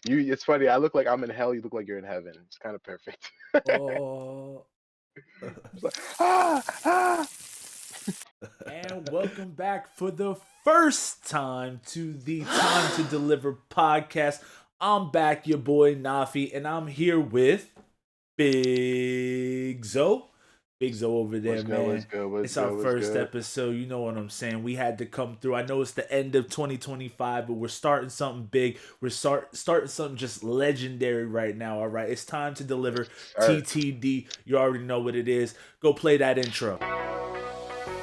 It's funny. I look like I'm in hell. You look like you're in heaven. It's kind of perfect. Oh, It's like ah ah. and welcome back for the first time to the Time to Deliver podcast. I'm back, your boy Naffy, and I'm here with Big Zo. Big Zo over there, What's good? What's man. good? What's It's our good? What's first good? episode. You know what I'm saying? We had to come through. I know it's the end of 2025, but we're starting something big. We're starting something just legendary right now. All right, it's time to deliver Sir. TTD. You already know what it is. Go play that intro.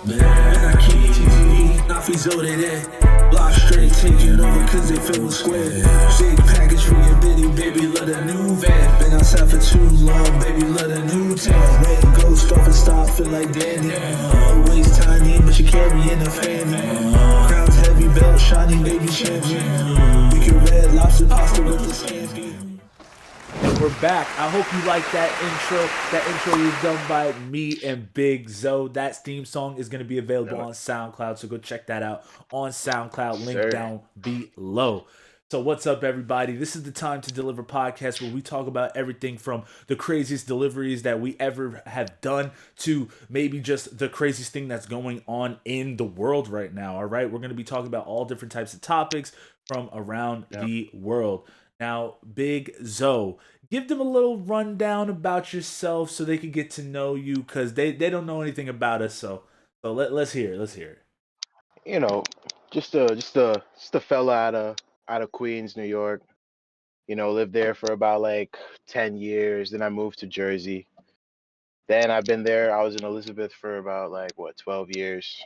Man, I can't TV, Naffy's over there. Block straight, taking over cause they feel square. Big package for your bitty, baby, love a new van. Been outside for too long, baby, love a new tan. Red ghost off and stop, feel like dandy. Waist tiny, but you carry in a family. Crown's heavy, belt shiny, baby champion. We can red lobster pasta with the scampi. And we're back. I hope you like that intro. That intro was done by me and Big Zo. That theme song is going to be available No, on SoundCloud, so go check that out on SoundCloud. Link sir. down below. So what's up, everybody? This is the Time to Deliver podcast where we talk about everything from the craziest deliveries that we ever have done to maybe just the craziest thing that's going on in the world right now. All right, we're going to be talking about all different types of topics from around Yep. the world. Now, Big Zo, give them a little rundown about yourself so they can get to know you because they don't know anything about us. So let's hear it. Let's hear it. You know, just a fella out of Queens, New York. Lived there for about like 10 years. Then I moved to Jersey. Then I've been there. I was in Elizabeth for about like what 12 years.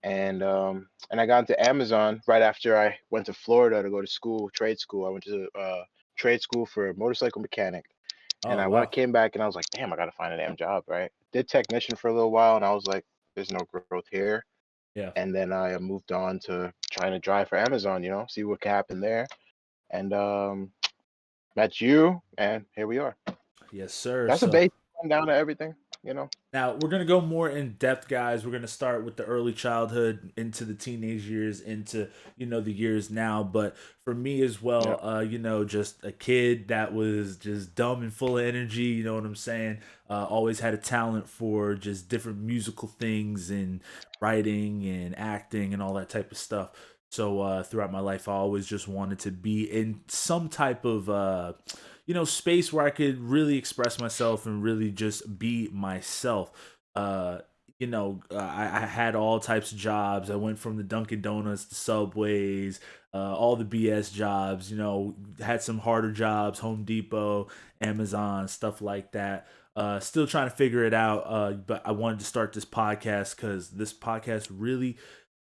And I got into Amazon right after I went to Florida to go to school, trade school. I went to trade school for a motorcycle mechanic. And Oh I when I wow, came back and I was like, damn, I gotta find a damn job, right? Did technician for a little while, and I was like, there's no growth here. yeah, And then I moved on to trying to drive for Amazon, see what can happen there. And met you, and here we are. yes sir. That's a So basic rundown of everything. now we're gonna go more in depth, guys. We're gonna start with the early childhood into the teenage years, into the years now. But for me as well, Yep. just a kid that was just dumb and full of energy. You know what I'm saying? Always had a talent for just different musical things and writing and acting and all that type of stuff. So throughout my life, I always just wanted to be in some type of space where I could really express myself and really just be myself. Uh, I had all types of jobs. I went from the Dunkin' Donuts, the Subways, all the BS jobs. Had some harder jobs, Home Depot, Amazon, stuff like that. Still trying to figure it out. But I wanted to start this podcast because this podcast really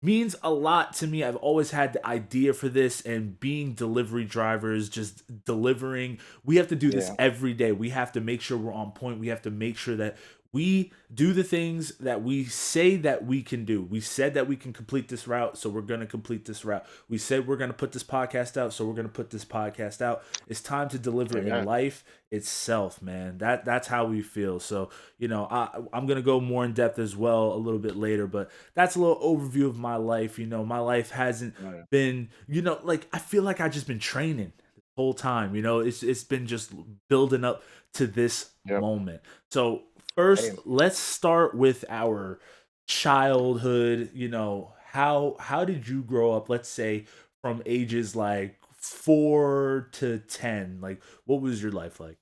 means a lot to me. I've always had the idea for this, and being delivery drivers, just delivering, we have to do this Yeah. every day. We have to make sure we're on point. We have to make sure that we do the things that we say that we can do. We said that we can complete this route, so we're going to complete this route. We said we're going to put this podcast out, so we're going to put this podcast out. It's time to deliver in Amen. life itself, man. That's how we feel. So, I'm going to go more in depth as well a little bit later, but that's a little overview of my life. My life hasn't Right. been, like I feel like I just been training the whole time. It's been just building up to this Yep. moment. So first, Same. let's start with our childhood. How did you grow up? Let's say from ages like 4 to 10. Like, what was your life like?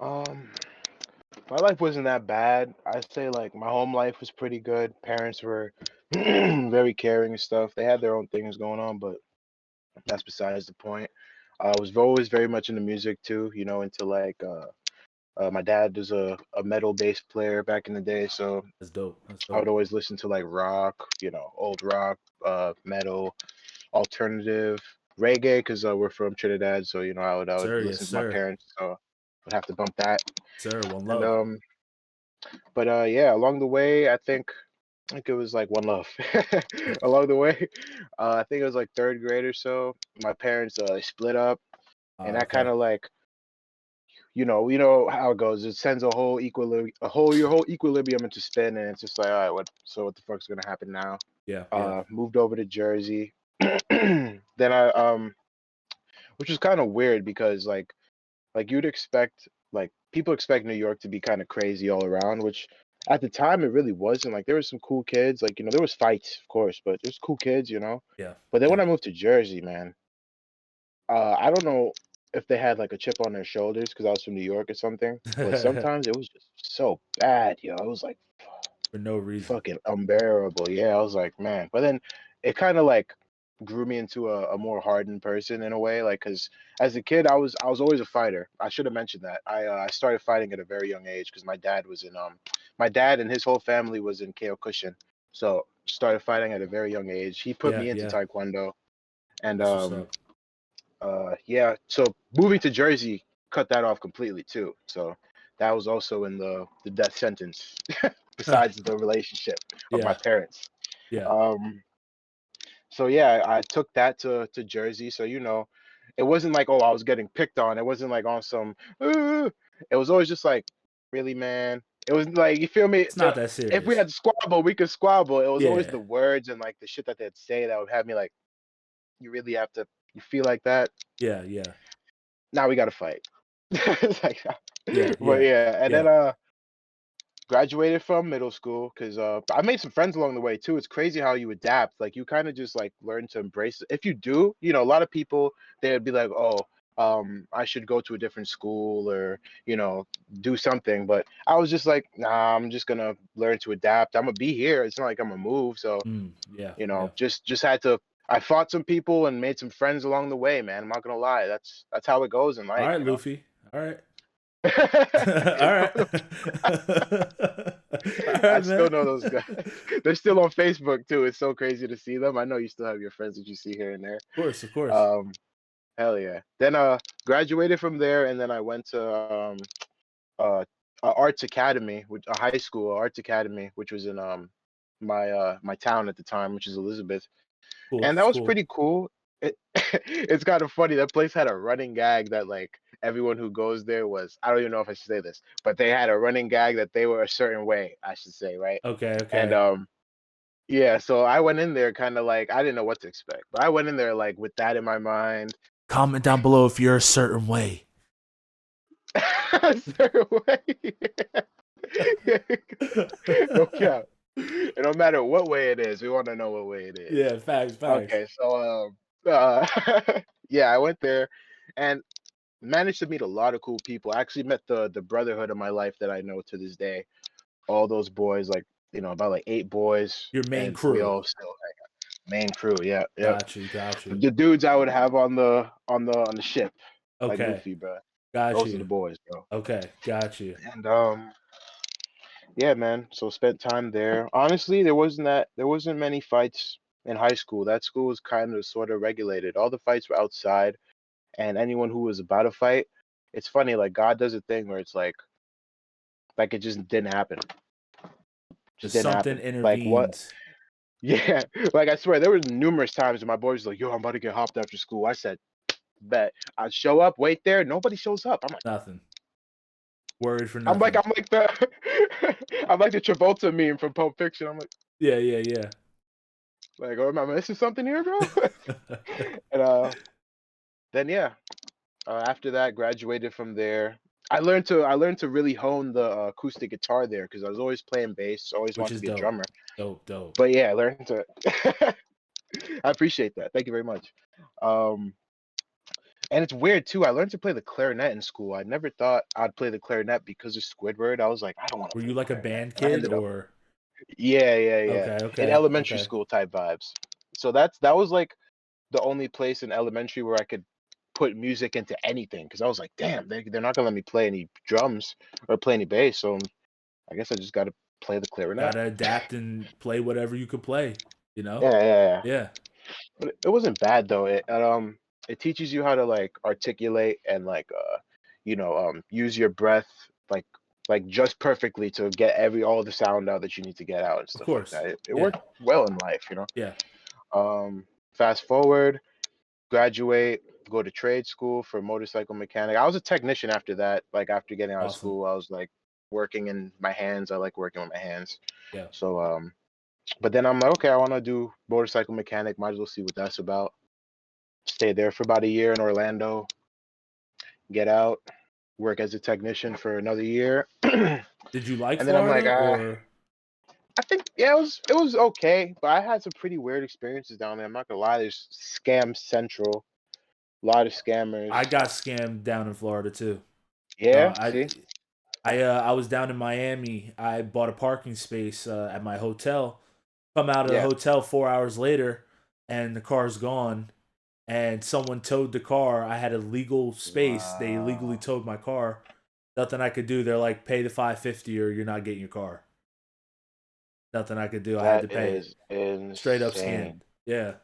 Um, my life wasn't that bad. I'd say like my home life was pretty good. Parents were very caring and stuff. They had their own things going on, but that's besides the point. I was always very much into music too, into like my dad was a metal bass player back in the day, so That's dope. That's I would dope. always listen to like rock, old rock, metal, alternative, reggae, because we're from Trinidad, so I would Sir, yes, listen to my sir. parents, so I'd have to bump that. Sir, one And love. but yeah, along the way, I think it was like one love. Along the way, I think it was like third grade or so. My parents they split up, and that kind Okay. of like you know how it goes. It sends your whole equilibrium into spin, and it's just like, all right, what the fuck's gonna happen now? Yeah, yeah. Moved over to Jersey. Then I which was kind of weird because like you'd expect like people expect New York to be kind of crazy all around, which at the time it really wasn't. Like there was some cool kids, like there was fights, of course, but there's cool kids. Yeah. But then Yeah. when I moved to Jersey, man, I don't know if they had like a chip on their shoulders because I was from New York or something, but For sometimes it was just so bad, yo. It was like no reason. fucking unbearable. Yeah, I was like, man. But then it kind of like grew me into a more hardened person in a way. Like, cause as a kid, I was always a fighter. I should have mentioned that. I started fighting at a very young age because my dad and his whole family was in Kyokushin, so started fighting at a very young age. He put Yeah. me into Yeah. Taekwondo, and That's what's up. yeah. So moving to Jersey cut that off completely too. So that was also in the death sentence. Besides the relationship of my Yeah. parents. Yeah. Um, so yeah, I took that to Jersey. So it wasn't like I was getting picked on. It wasn't like on some. It was always just like, really, man. It was like you feel me. It's not that If we serious. had to squabble, we could squabble. It was always Yeah. the words and like the shit that they'd say that would have me like, you really have to. You feel like that? Yeah. Yeah. Now we got to fight. It's like, Yeah. but Yeah. yeah, and then Yeah. graduated from middle school because I made some friends along the way too. It's crazy how you adapt. Like you kind of just like learn to embrace it. If you do, a lot of people they'd be like, "Oh, I should go to a different school or do something." But I was just like, "Nah, I'm just gonna learn to adapt. I'm gonna be here. It's not like I'm gonna move." So Yeah. Yeah. just had to. I fought some people and made some friends along the way, man. I'm not gonna lie. That's how it goes in All life, right, Luffy. All right. All right. I All right, still man. know those guys. They're still on Facebook too. It's so crazy to see them. I know you still have your friends that you see here and there. Of course, of course. Um, hell yeah. Then graduated from there, and then I went to uh a arts academy, which a high school arts academy, which was in my town at the time, which is Elizabeth, Cool. and that It's was cool. pretty cool. It's kind of funny. That place had a running gag that like everyone who goes there was. I don't even know if I should say this, but they had a running gag that they were a certain way. I should say, right? Okay, And okay. yeah, so I went in there kind of like I didn't know what to expect, but I went in there like with that in my mind. Comment down below if you're a certain way. A certain way. No cap. It don't matter what way it is. We want to know what way it is. Yeah, facts. Okay, so yeah, I went there and managed to meet a lot of cool people. I actually met the brotherhood of my life that I know to this day. All those boys, like about like 8 boys, Your main and we crew. all still main crew. Yeah, yeah. Got you. Got you. The dudes I would have on the ship, like Okay. Luffy, bro. Got Those are the you. boys, bro. Okay. Got you. And yeah, man. So spent time there. Honestly, there wasn't many fights in high school. That school was kind of sort of regulated. All the fights were outside, and anyone who was about to fight, it's funny. Like God does a thing where it's like it just didn't happen. Just Just didn't something happen. Like what? intervenes. Yeah. Like I swear, there was numerous times when my boy was like, "Yo, I'm about to get hopped after school." I said, "Bet." I'd show up, wait there, nobody shows up. Nothing. Worried for I'm nothing. like the I'm like the Travolta meme from Pulp Fiction. I'm Yeah, yeah, yeah. like, oh, am I missing something here, bro? And then yeah, after that, graduated from there. I learned to really hone the acoustic guitar there because I was always playing bass, always Which wanted to is be a dope. drummer. Dope. But yeah, I learned to. I appreciate that. Thank you very much. Um, and it's weird too. I learned to play the clarinet in school. I never thought I'd play the clarinet because of Squidward. I was like, I don't want to Were play you the like a clarinet. band And I kid ended up. or Yeah. In okay, elementary okay. school type vibes. So that was like the only place in elementary where I could put music into anything because I was like, damn, they're not gonna let me play any drums or play any bass. So I guess I just got to play the clarinet. Gotta adapt and play whatever you could play, you know? Yeah. Yeah. But it wasn't bad though. It teaches you how to like articulate and like use your breath like just perfectly to get all the sound out that you need to get out and Of stuff like course. that. It Yeah. worked well in life. Yeah. Fast forward, graduate, go to trade school for motorcycle mechanic. I was a technician after that. Like after getting out of Awesome. school, I was like working in my hands. I like working with my hands. Yeah. So but then I'm like, okay, I want to do motorcycle mechanic. Might as well see what that's about. Stayed there for about a year in Orlando. Get out, work as a technician for another year, and Did you like then I'm Florida like, or? I think yeah, it was okay, but I had some pretty weird experiences down there. I'm not gonna lie, there's scam central, a lot of scammers. I got scammed down in Florida too. No, Yeah, I see, I was down in Miami. I bought a parking space at my hotel. Come out of the yeah, hotel 4 hours later, and the car's gone. And someone towed the car. I had a legal space. They legally wow, towed my car. Nothing I could do. They're like, pay the 550 or you're not getting your car. Nothing I could do. I had to that pay it. is Straight up insane. scammed. Yeah,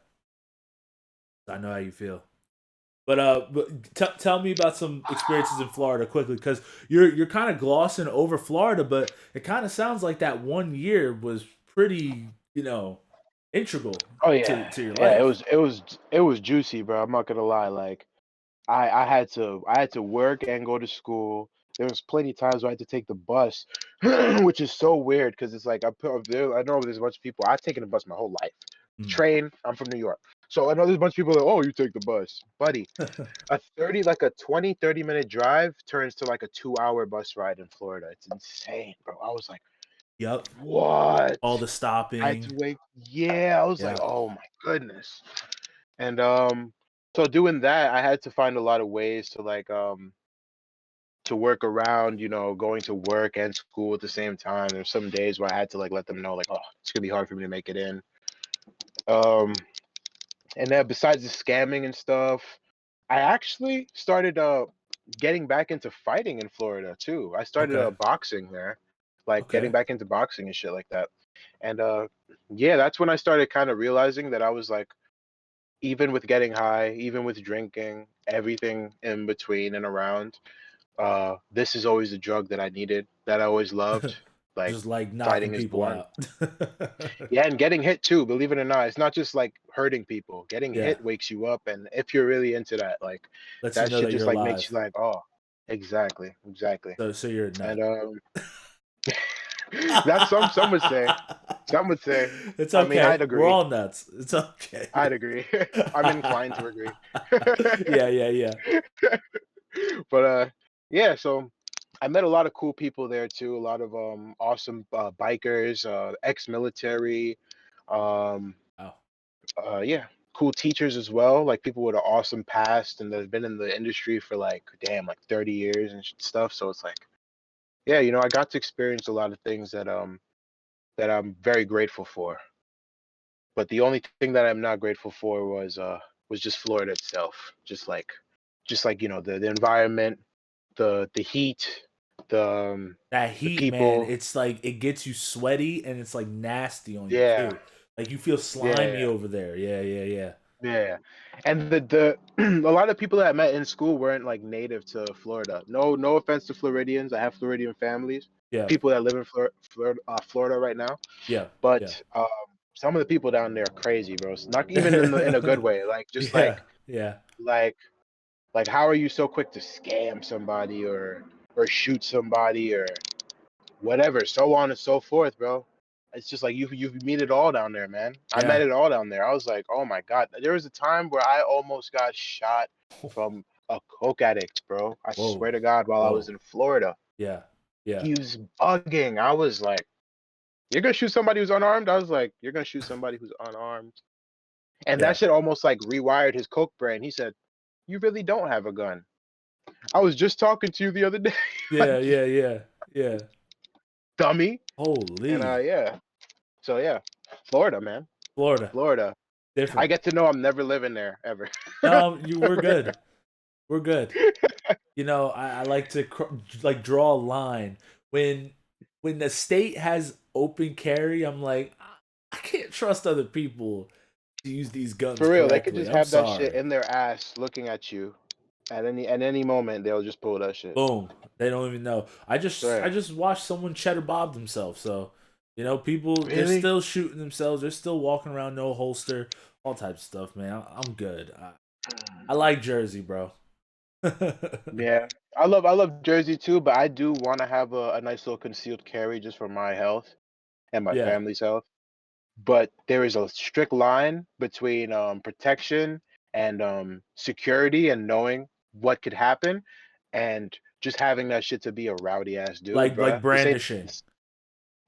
I know how you feel. But tell me about some experiences in Florida quickly, because you're kind of glossing over Florida, but it kind of sounds like that 1 year was pretty, integral Oh to yeah, your yeah, life. it was juicy, bro. I'm not gonna lie, like I had to work and go to school. There was plenty of times where I had to take the bus, which is so weird because it's like I know there's a bunch of people. I've taken the bus my whole life. Mm. Train. I'm from New York, so I know there's a bunch of people that oh you take the bus, buddy. A 20-30 minute drive turns to like a 2 hour bus ride in Florida. It's insane, bro. I was like, Yep. what? All the I had stopping. to wait. Yeah, I was like, Yeah. oh my goodness. And so doing that, I had to find a lot of ways to like to work around, going to work and school at the same time. There's some days where I had to like let them know like, oh, it's gonna be hard for me to make it in. Um, and then besides the scamming and stuff, I actually started getting back into fighting in Florida too. I started Okay. boxing there, like getting Okay. back into boxing and shit like that. And yeah, that's when I started kind of realizing that I was like, even with getting high, even with drinking, everything in between and around, this is always a drug that I needed, that I always loved. Like Just like knocking fighting is people born. out. Yeah, and getting hit too, believe it or not. It's not just like hurting people. Getting Yeah. hit wakes you up, and if you're really into that, like Lets you that know shit that you're just like makes alive. you like, oh, exactly, exactly. So you're a And nut. that's some would say. Some would say. It's I mean, okay. I'd We're agree. all nuts. It's okay. I'd agree. I'm inclined to agree. Yeah, yeah, yeah. But yeah, so I met a lot of cool people there too, a lot of awesome bikers, ex-military, um Wow. yeah, cool teachers as well, like people with an awesome past and that have been in the industry for like damn like 30 years and stuff. So it's like yeah, I got to experience a lot of things that I'm very grateful for. But the only thing that I'm not grateful for was just Florida itself. Just like the environment, the heat, That the heat, man, people. it's like it gets you sweaty and it's like nasty on you Yeah, too. Like you feel yeah, slimy yeah, over there. Yeah, yeah, yeah. yeah. And the a lot of people that I met in school weren't like native to Florida. No offense to Floridians. I have Floridian families, Yeah. people that live in Florida right now. Yeah. Yeah. But some of the people down there are crazy, bro. It's not even in a good way. Like just Yeah. Yeah. like like how are you so quick to scam somebody or shoot somebody or whatever, so on and so forth, bro. It's just like you meet it all down there, man. I met Yeah. it all down there. I was like, oh my god. There was a time where I almost got shot from a coke addict, bro. I Whoa. swear to God, while I was Whoa. in Florida, Yeah. Yeah. he was bugging. I was like, you're gonna shoot somebody who's unarmed? I was like, you're gonna shoot somebody who's unarmed. And that Yeah. shit almost like rewired his coke brain. He said, you really don't have a gun. I was just talking to you the other day, Yeah. like Yeah. Yeah. Yeah. dummy. And Holy. yeah. So yeah, Florida, man. Florida. Florida. I Different. get to know I'm never living there ever. No, you we're good. We're good. I like to like draw a line when the state has open carry. I'm like, I can't trust other people to use these guns For real, they could correctly. just I'm have that shit sorry. in their ass looking at you at any moment. They'll just pull that shit. Boom. They don't even know. I Swear. just watched someone cheddar bob themselves. So, people they're Really? still shooting themselves. They're still walking around no holster, all types of stuff, man. I'm good. I like Jersey, bro. Yeah, I love Jersey too, but I do want to have a nice little concealed carry just for my health and my Yeah. family's health. But there is a strict line between protection and security and knowing what could happen, and just having that shit to be a rowdy ass dude, Like bruh. This ain't brandishing.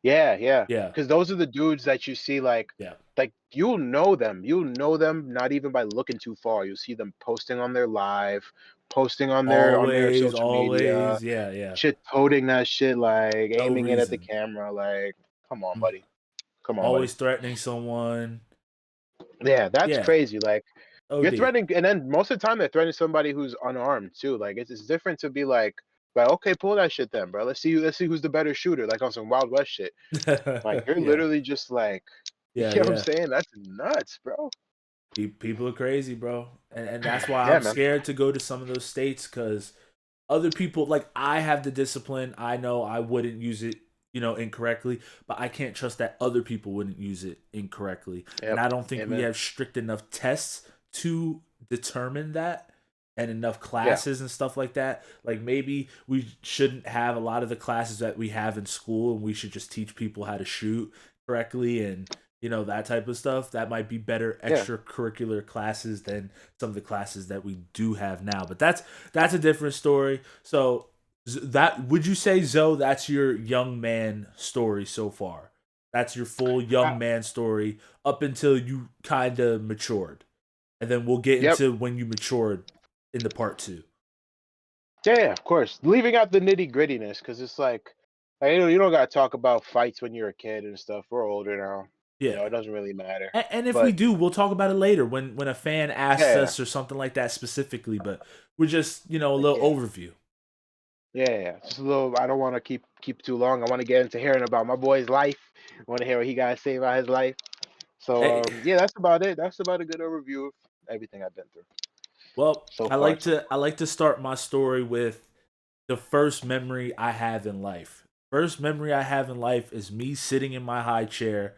yeah, yeah. Yeah. Because those are the dudes that you see Yeah. like you'll know them. You'll know them not even by looking too far. You'll see them posting on their live, posting on their social media, Always. Yeah. Yeah. shit toting that shit, like No aiming it at the reason. camera, like, come on, Mm. buddy. Come on, buddy. Always threatening someone. Yeah, that's Yeah. crazy. Like you're OD. threatening, and then most of the time they're threatening somebody who's unarmed too. Like it's different to be like, okay, pull that shit then, bro. Let's see who's the better shooter, like on some Wild West shit. Like you're Yeah. literally just like, you Yeah. know what I'm Yeah. saying? That's nuts, bro. People are crazy, bro. And that's why Yeah, I'm man. scared to go to some of those states because other people, like, I have the discipline. I know I wouldn't use it, incorrectly, but I can't trust that other people wouldn't use it incorrectly. And Yep. I don't think we Amen. have strict enough tests to determine that, and enough Yeah. classes and stuff like that. Like, maybe we shouldn't have a lot of the classes that we have in school, and we should just teach people how to shoot correctly and that type of stuff. That might be better Yeah. extracurricular classes than some of the classes that we do have now. But that's a different story. So that, would you say, Zoe, that's your young man story so far? That's your full young man story up until you kind of matured, and then we'll get Yep. into when you matured in the part 2. Yeah, of course. Leaving out the nitty grittiness, because it's like you don't gotta talk about fights when you're a kid and stuff. We're older now. Yeah. It doesn't really matter. And if we But do, we'll talk about it later when a fan asks yeah, us or something like that specifically. But we're just a little yeah, overview. yeah. Just a little. I don't want to keep too long. I want to get into hearing about my boy's life. I want to hear what he got to say about his life. So Hey, yeah, that's about it. That's about a good overview of everything I've been through well, so I far. like to start my story with the first memory I have in life. First memory I have in life is me sitting in my high chair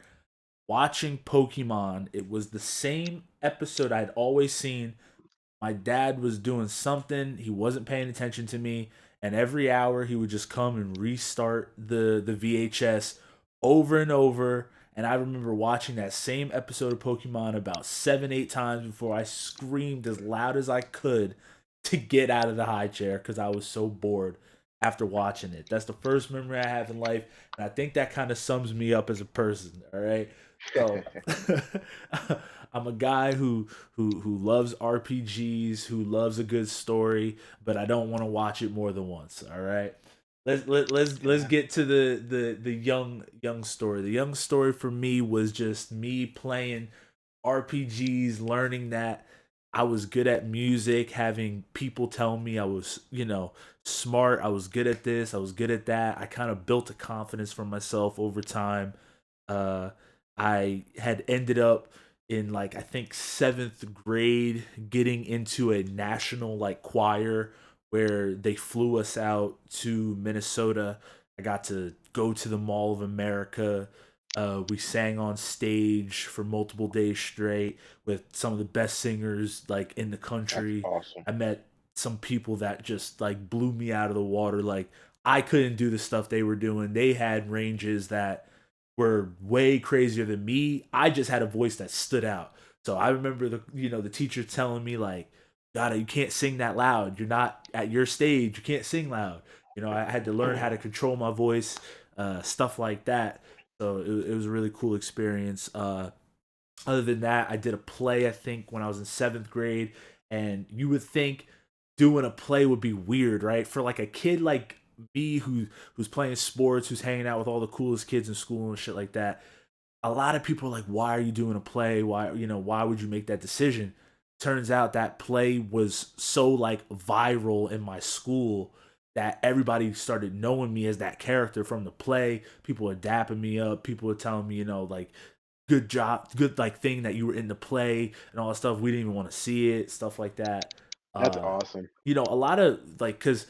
watching Pokemon. It was the same episode I'd always seen. My dad was doing something, he wasn't paying attention to me, and every hour he would just come and restart the VHS over and over. And I remember watching that same episode of Pokemon about 7, 8 times before I screamed as loud as I could to get out of the high chair because I was so bored after watching it. That's the first memory I have in life, and I think that kind of sums me up as a person. All right, so I'm a guy who loves RPGs, who loves a good story, but I don't want to watch it more than once. All right. Let's get to the young story. The young story for me was just me playing RPGs, learning that I was good at music, having people tell me I was, smart, I was good at this, I was good at that. I kind of built a confidence for myself over time. Uh, I had ended up in, like, I think 7th grade getting into a national, like, choir where they flew us out to Minnesota. I got to go to the Mall of America. We sang on stage for multiple days straight with some of the best singers, like, in the That's country. awesome. I met some people that just, like, blew me out of the water. Like, I couldn't do the stuff they were doing. They had ranges that were way crazier than me. I just had a voice that stood out. So I remember the teacher telling me, like, "Gotta, you can't sing that loud. You're not at your stage. You can't sing loud." I had to learn how to control my voice, stuff like that. So it was a really cool experience. Other than that, I did a play, I think, when I was in 7th grade. And you would think doing a play would be weird, right? For, like, a kid like me who's playing sports, who's hanging out with all the coolest kids in school and shit like that. A lot of people are like, "Why are you doing a play? Why would you make that decision?" Turns out that play was so, like, viral in my school that everybody started knowing me as that character from the play. People were dapping me up. People were telling me, like, good job, good, like, thing that you were in the play and all that stuff. We didn't even want to see it, stuff like that. That's Uh, awesome. a lot of, like, because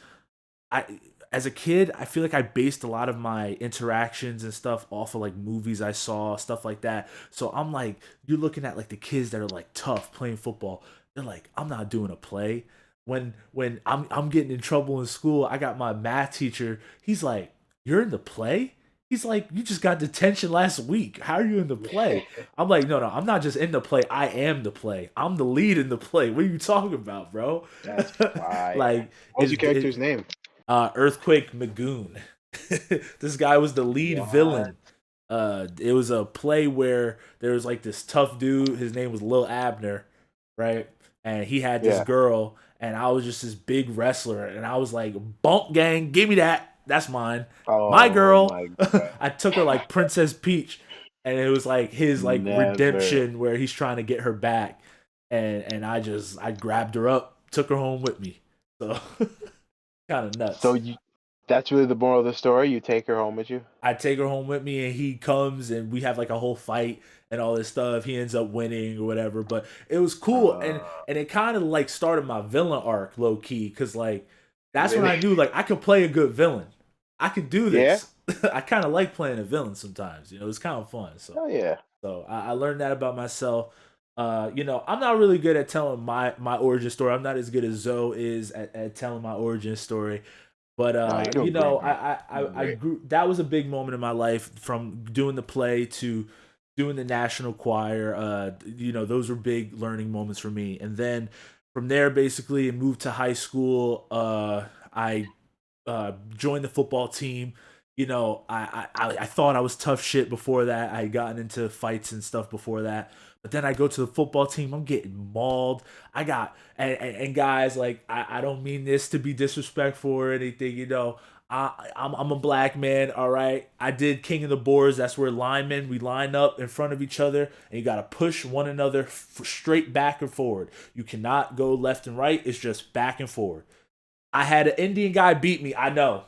I, as a kid, I feel like I based a lot of my interactions and stuff off of, like, movies I saw, stuff like that. So I'm like, you're looking at, like, the kids that are, like, tough playing football. They're like, I'm not doing a play. When I'm getting in trouble in school, I got my math teacher. He's like, "You're in the play?" He's like, you just got detention last week. How are you in the play? I'm like, no, I'm not just in the play. I am the play. I'm the lead in the play. What are you talking about, bro? That's fire. Like, What's your character's name? Earthquake Magoon. This guy was the lead What? villain. It was a play where there was like this tough dude. His name was Lil Abner, right? And he had this Yeah. girl, and I was just this big wrestler, and I was like, "Bump gang, give me that. That's mine. My Oh girl." my god. I took her like Princess Peach, and it was like his like Never. redemption where he's trying to get her back, and I grabbed her up, took her home with me. So kind of nuts. So that's really the moral of the story. You take her home with you. I take her home with me, and he comes, and we have like a whole fight and all this stuff. He ends up winning or whatever, but it was cool, and it kind of like started my villain arc low key, because like that's when I Really? knew like I could play a good villain. I could do Yeah. this. I kind of like playing a villain sometimes. You know, it's kind of fun. So Oh yeah. I learned that about myself. You know, I'm not really good at telling my origin story. I'm not as good as Zoe is at telling my origin story. But No, you're you doing know, great, man. You're doing I great. grew. That was a big moment in my life, from doing the play to doing the national choir. You know, those were big learning moments for me. And then from there, basically, moved to high school. I joined the football team. You know, I thought I was tough shit before that. I had gotten into fights and stuff before that. But then I go to the football team. I'm getting mauled. I got and guys, like, I don't mean this to be disrespectful or anything. You know, I'm a black man. All right. I did King of the Boards. That's where linemen, we line up in front of each other, and you got to push one another straight back and forward. You cannot go left and right. It's just back and forward. I had an Indian guy beat me. I know.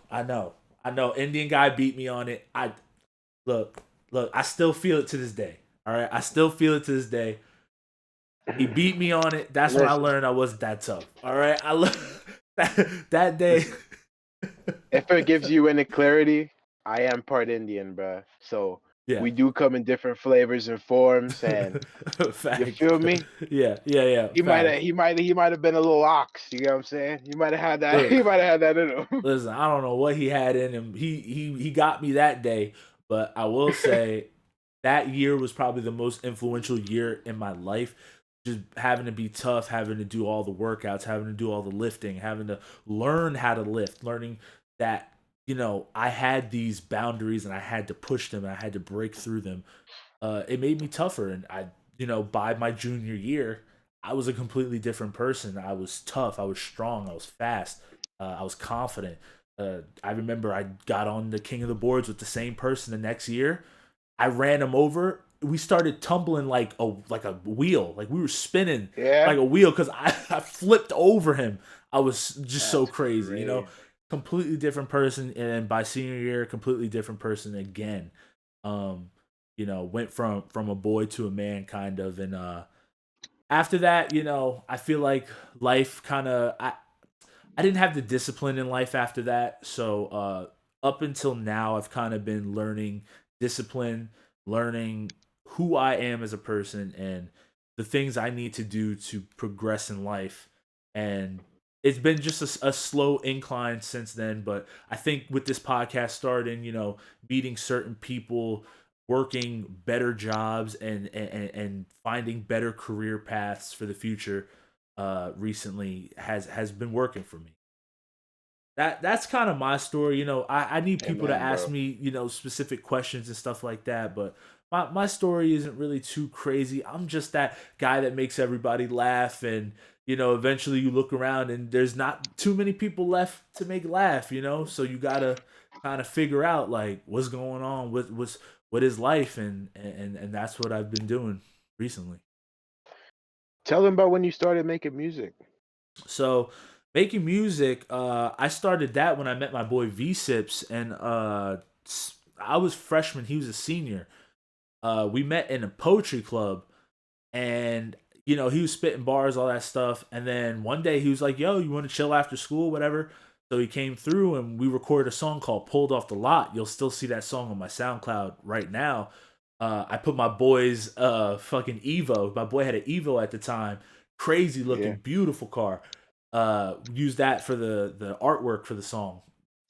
Indian guy beat me on it. I look, look. I still feel it to this day. All right, I still feel it to this day. He beat me on it. That's when I Listen, learned I wasn't that tough. All right, that day. listen. If it gives you any clarity, I am part Indian, bruh. So Yeah. we do come in different flavors and forms, and you Facts. feel me? Yeah. Facts. He might have been a little ox. You know what I'm saying? He might have had that. Look, He might have had that in him. listen. I don't know what he had in him. He got me that day, but I will say that year was probably the most influential year in my life. Just having to be tough, having to do all the workouts, having to do all the lifting, having to learn how to lift, learning that, you know, I had these boundaries and I had to push them and I had to break through them. It made me tougher, and you know, by my junior year, I was a completely different person. I was tough, I was strong, I was fast, I was confident. I remember I got on the King of the Boards with the same person the next year. I ran him over. We started tumbling like a wheel, like we were spinning Yeah, like a wheel, because I flipped over him. I was just so that's crazy, you know. crazy. Completely different person, and by senior year, completely different person again. Um, you know, went from a boy to a man, kind of, and after that, you know, I feel like life kind of I didn't have the discipline in life after that. So up until now, I've kind of been learning discipline, learning who I am as a person, and the things I need to do to progress in life. And it's been just a slow incline since then. But I think with this podcast starting, you know, meeting certain people, working better jobs, and finding better career paths for the future recently has been working for me. That's kind of my story. You know, I need people to Amen, ask bro. me, you know, specific questions and stuff like that, but my story isn't really too crazy. I'm just that guy that makes everybody laugh, and you know, eventually you look around and there's not too many people left to make laugh, you know? So you got to kind of figure out like what's going on, what is life, and that's what I've been doing recently. Tell them about when you started making music. So making music, I started that when I met my boy V Sips, and I was freshman, he was a senior. We met in a poetry club, and you know, he was spitting bars, all that stuff. And then one day he was like, "Yo, you want to chill after school, whatever?" So he came through, and we recorded a song called "Pulled Off the Lot." You'll still see that song on my SoundCloud right now. I put my boy's fucking Evo. My boy had an Evo at the time, crazy looking, Yeah. beautiful car. Used that for the artwork for the song.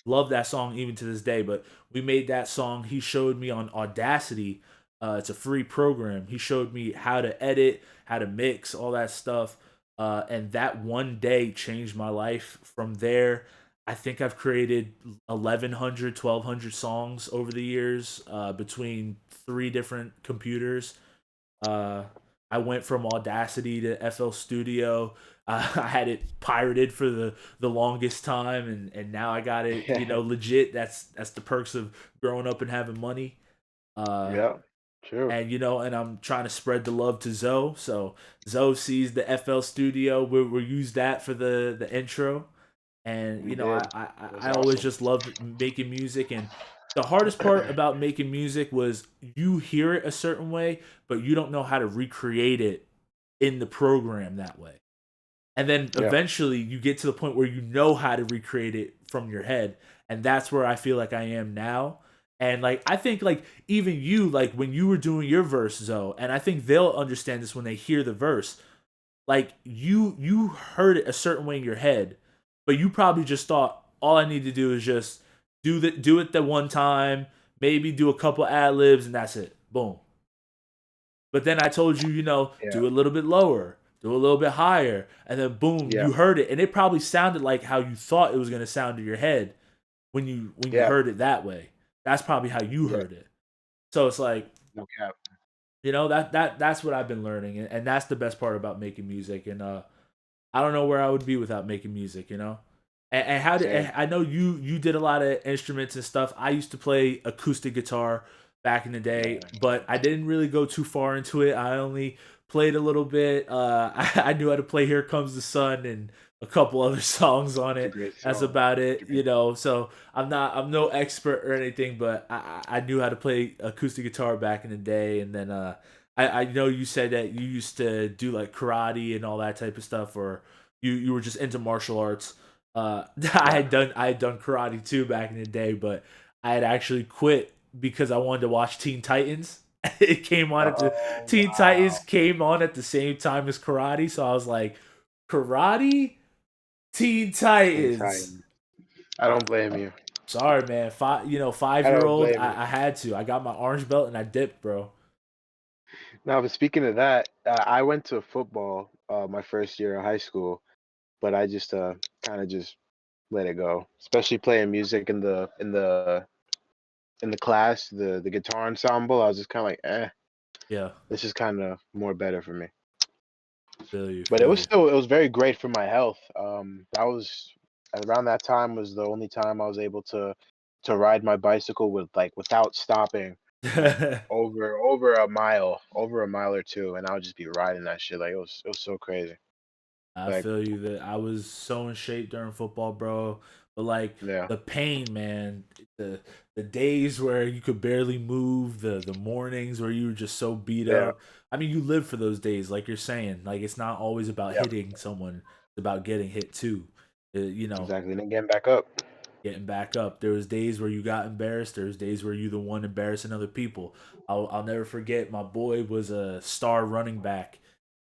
Love that song even to this day. But we made that song. He showed me on Audacity. It's a free program. He showed me how to edit, how to mix, all that stuff. And that one day changed my life. From there, I think I've created 1,100, 1,200 songs over the years between three different computers. Uh, I went from Audacity to FL Studio. I had it pirated for the longest time, and now I got it, legit. That's the perks of growing up and having money. Uh, Yeah, true. and and I'm trying to spread the love to Zoe. So Zoe sees the FL Studio. We'll use that for the intro. And We I, did. I It was I always awesome. just loved making music. And the hardest part about making music was you hear it a certain way, but you don't know how to recreate it in the program that way. And then Yeah, eventually you get to the point where you know how to recreate it from your head. And that's where I feel like I am now. And like I think like even you, like when you were doing your verse, Zoe, and I think they'll understand this when they hear the verse, like you heard it a certain way in your head, but you probably just thought all I need to do is just do it the one time, maybe do a couple ad libs, and that's it. Boom. But then I told you, yeah, do a little bit lower, do a little bit higher, and then boom, yeah, you heard it, and it probably sounded like how you thought it was gonna sound in your head when you yeah, heard it that way. That's probably how you yeah. heard it. So it's like, No cap. that's what I've been learning, and that's the best part about making music. And I don't know where I would be without making music. And how did Same. and I know you did a lot of instruments and stuff. I used to play acoustic guitar back in the day, Yeah, but I didn't really go too far into it. I only played a little bit. I knew how to play "Here Comes the Sun" and a couple other songs on it's a it. great That's song. about It's a it. great. So I'm no expert or anything, but I knew how to play acoustic guitar back in the day. And then I know you said that you used to do like karate and all that type of stuff, or you were just into martial arts. Yeah. I had done karate too back in the day, but I had actually quit because I wanted to watch Teen Titans. It came on at the Oh Teen Titans wow. came on at the same time as karate, so I was like, karate, Teen Teen Titans. Titans. I Uh, don't blame you. Sorry, man. 5 I year don't old, blame you. I had to. I got my orange belt and I dipped, bro. Now, but speaking of that, I went to football my first year of high school, but I just kind of just let it go. Especially playing music in the class, the guitar ensemble. I was just kind of like, Yeah, this is kind of more better for me. feel you, But it feel was you. still it was very great for my health. That was around that time was the only time I was able to ride my bicycle without stopping, like over a mile or two, and I would just be riding that shit. Like it was so crazy. I Like feel you that I was so in shape during football, bro. But like yeah, the pain, man, the the days where you could barely move, the mornings where you were just so beat yeah, up. I mean, you live for those days, like you're saying. Like it's not always about yeah, hitting someone; it's about getting hit too. You know, exactly. And then getting back up. getting back up. There was days where you got embarrassed. There was days where you the one embarrassing other people. I'll never forget. My boy was a star running back,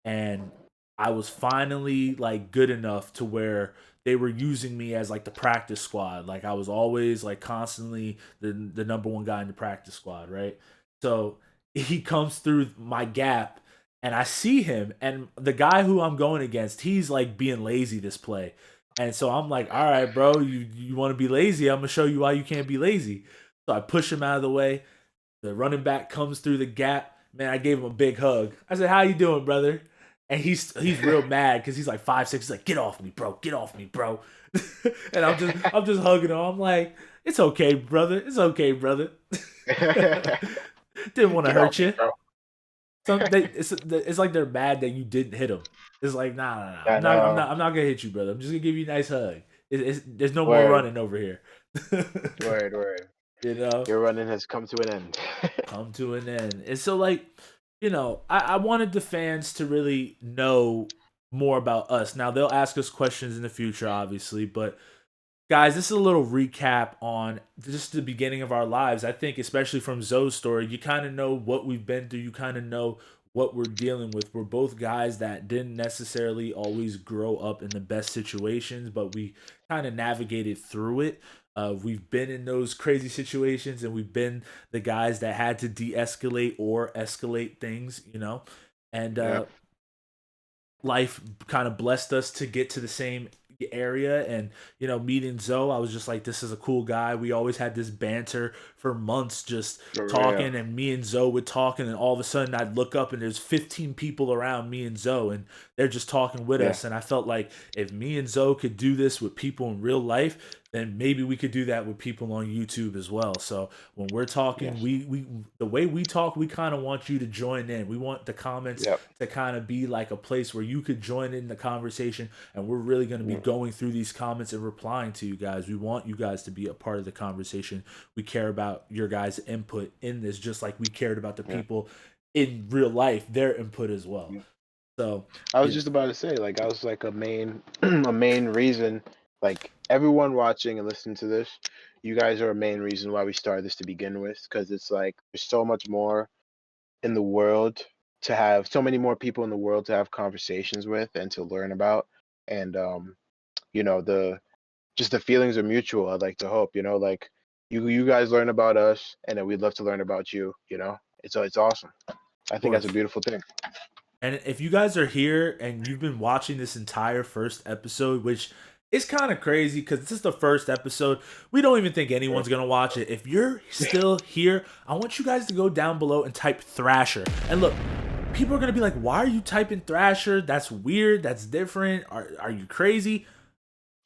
and I was finally like good enough to where they were using me as like the practice squad. Like I was always like constantly the number one guy in the practice squad, right? So he comes through my gap and I see him and the guy who I'm going against, he's like being lazy this play. And so I'm like, all right, bro, you want to be lazy? I'm gonna show you why you can't be lazy. So I push him out of the way. The running back comes through the gap. Man, I gave him a big hug. I said, "How you doing, brother?" And he's real mad because he's like 5'6". He's like, "Get off me, bro! Get off me, bro!" And I'm just hugging him. I'm like, "It's okay, brother. It's okay, brother. Didn't want to Get off hurt me, you." bro. It's like they're mad that you didn't hit them. It's like, nah. I know. I'm not gonna hit you, brother. I'm just gonna give you a nice hug. There's no more Word, running over here. word. you know. Your running has come to an end. Come to an end. And so, like, I wanted the fans to really know more about us. Now, they'll ask us questions in the future, obviously, but guys, this is a little recap on just the beginning of our lives. I think, especially from Zoe's story, you kind of know what we've been through. You kind of know what we're dealing with. We're both guys that didn't necessarily always grow up in the best situations, but we kind of navigated through it. We've been in those crazy situations, and we've been the guys that had to de-escalate or escalate things, and Yeah. life kind of blessed us to get to the same area. And meeting Zoe, I was just like, this is a cool guy. We always had this banter for months, just For talking, real. and me and Zoe would talk, and then all of a sudden I'd look up and there's 15 people around me and Zoe, and they're just talking with Yeah. us. And I felt like if me and Zoe could do this with people in real life, then maybe we could do that with people on YouTube as well. So when we're talking, Yes. we the way we talk, we kind of want you to join in. We want the comments Yep. to kind of be like a place where you could join in the conversation, and we're really going to be going through these comments and replying to you guys. We want you guys to be a part of the conversation. We care about your guys' input in this, just like we cared about the people in real life, their input as well. Yeah. So I was just about to say, like, I was like a main a main reason, like everyone watching and listening to this, you guys are a main reason why we started this to begin with, because it's like there's so much more in the world to have, so many more people in the world to have conversations with and to learn about. And the just the feelings are mutual. I'd like to hope, like you guys learn about us, and then we'd love to learn about you. It's awesome. I think that's a beautiful thing. And if you guys are here and you've been watching this entire first episode, which is kind of crazy because this is the first episode, we don't even think anyone's going to watch it. If you're still here, I want you guys to go down below and type Thrasher. And look, people are going to be like, why are you typing Thrasher? That's weird. That's different. Are you crazy?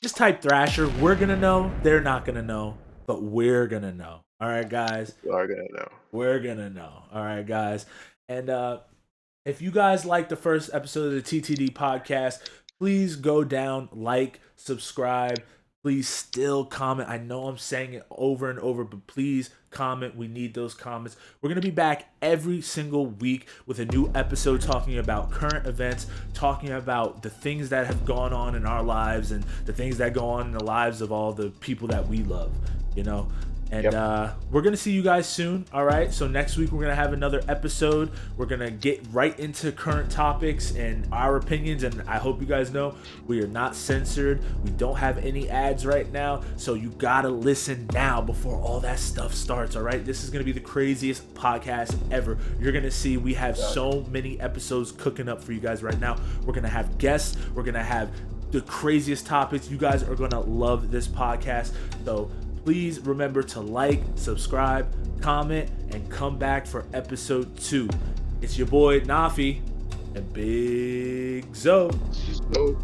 Just type Thrasher. We're going to know. They're not going to know. But we're going to know. All right, guys. You are going to know. We're going to know. All right, guys. And if you guys like the first episode of the TTD podcast, please go down, like, subscribe. Please still comment. I know I'm saying it over and over, but please comment. We need those comments. We're going to be back every single week with a new episode talking about current events, talking about the things that have gone on in our lives and the things that go on in the lives of all the people that we love, And we're going to see you guys soon, all right? So next week, we're going to have another episode. We're going to get right into current topics and our opinions. And I hope you guys know we are not censored. We don't have any ads right now. So you got to listen now before all that stuff starts, all right? This is going to be the craziest podcast ever. You're going to see we have so many episodes cooking up for you guys right now. We're going to have guests. We're going to have the craziest topics. You guys are going to love this podcast. So please remember to like, subscribe, comment, and come back for episode 2. It's your boy Naffy and Big Zoe. Just go.